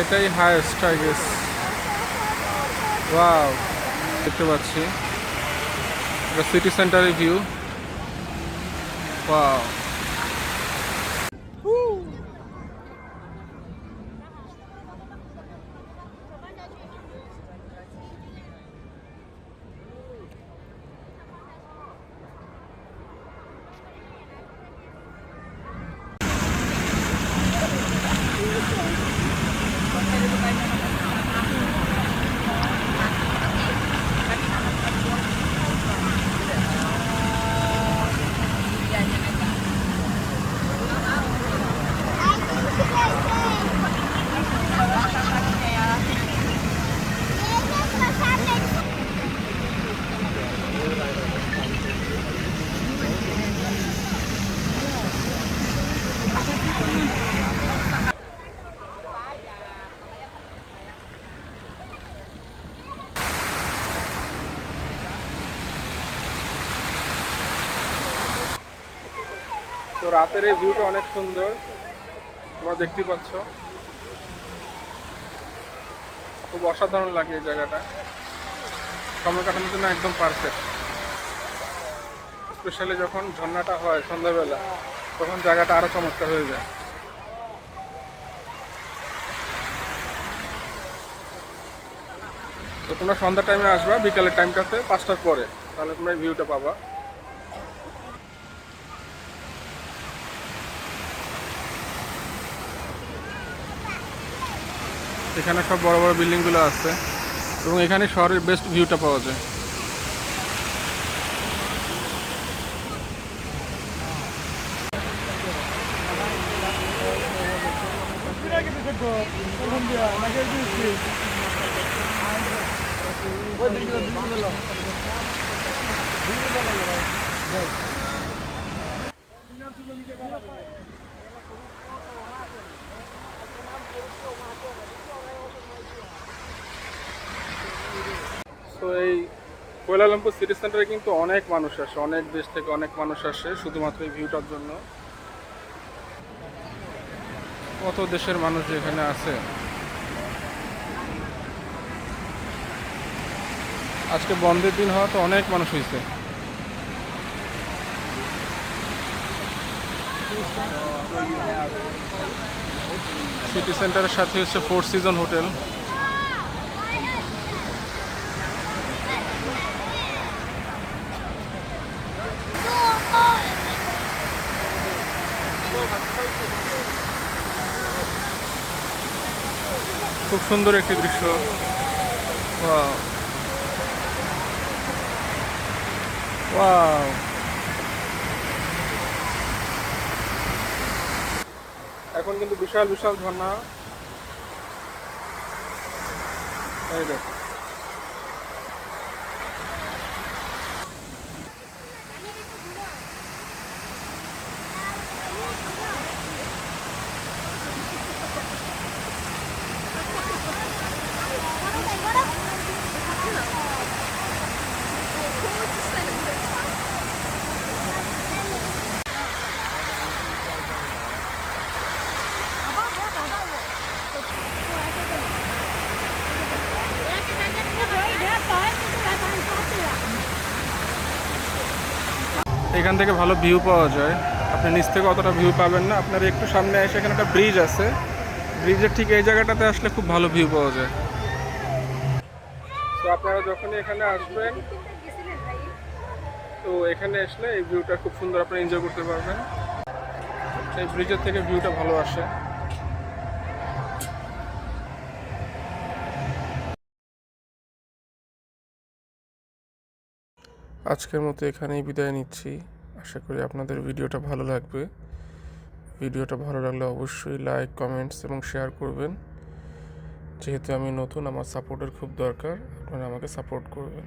এটাই highest I guess. Wow, দেখতে পাচ্ছি এটা সিটি সেন্টারের ভিউ। ওয়াও, তো রাতের এই ভিউটা অনেক সুন্দর, তোমরা দেখতেই পাচ্ছ। খুব অসাধারণ লাগে এই জায়গাটা, সময় কাটানোর জন্য একদম পারফেক্ট। স্পেশালি যখন ঝর্ণাটা হয় সন্ধ্যাবেলা, তখন জায়গাটা আরো চমৎকার হয়ে যায়। তো তোমরা সন্ধ্যা টাইমে আসবা, বিকালের টাইমটাতে 5টার পরে, তাহলে তোমরা এই ভিউটা পাবা। এখানে সব বড় বড় বিল্ডিংগুলো আছে এবং এখানে শহরের বেস্ট ভিউটা পাওয়া যায়। তো এই কুয়ালালামপুর সিটি সেন্টারে কিন্তু অনেক মানুষ আসে, অনেক দেশ থেকে অনেক মানুষ আসে শুধুমাত্র এই ভিউটার জন্য। কত দেশের মানুষ এখানে আছে। আজকে বন্ধের দিন হওয়া তো অনেক মানুষ হয়েছে। সিটি সেন্টারের সাথে হচ্ছে 4 সিজন হোটেল। খুব সুন্দর একটি দৃশ্য। ওয়াও, ওয়াও, এখন কিন্তু বিশাল বিশাল ঝর্ণা। এই দেখো, এখান থেকে ভালো ভিউ পাওয়া যায়। আপনি নিচ থেকে অতটা ভিউ পাবেন না, আপনার একটু সামনে এসে এখানে একটা ব্রিজ আছে, ব্রিজের ঠিক এই জায়গাটাতে আসলে খুব ভালো ভিউ পাওয়া যায়। তো আপনারা যখনই এখানে আসবেন, তো এখানে আসলে এই ভিউটা খুব সুন্দর আপনি এনজয় করতে পারবেন। এই ব্রিজের থেকে ভিউটা ভালো আসে। আজকের মতো এখানেই বিদায় নিচ্ছি। আশা করি আপনাদের ভিডিওটা ভালো লাগবে। ভিডিওটা ভালো লাগলে অবশ্যই লাইক, কমেন্টস এবং শেয়ার করবেন। যেহেতু আমি নতুন, আমার সাপোর্টের খুব দরকার, আপনারা আমাকে সাপোর্ট করবেন।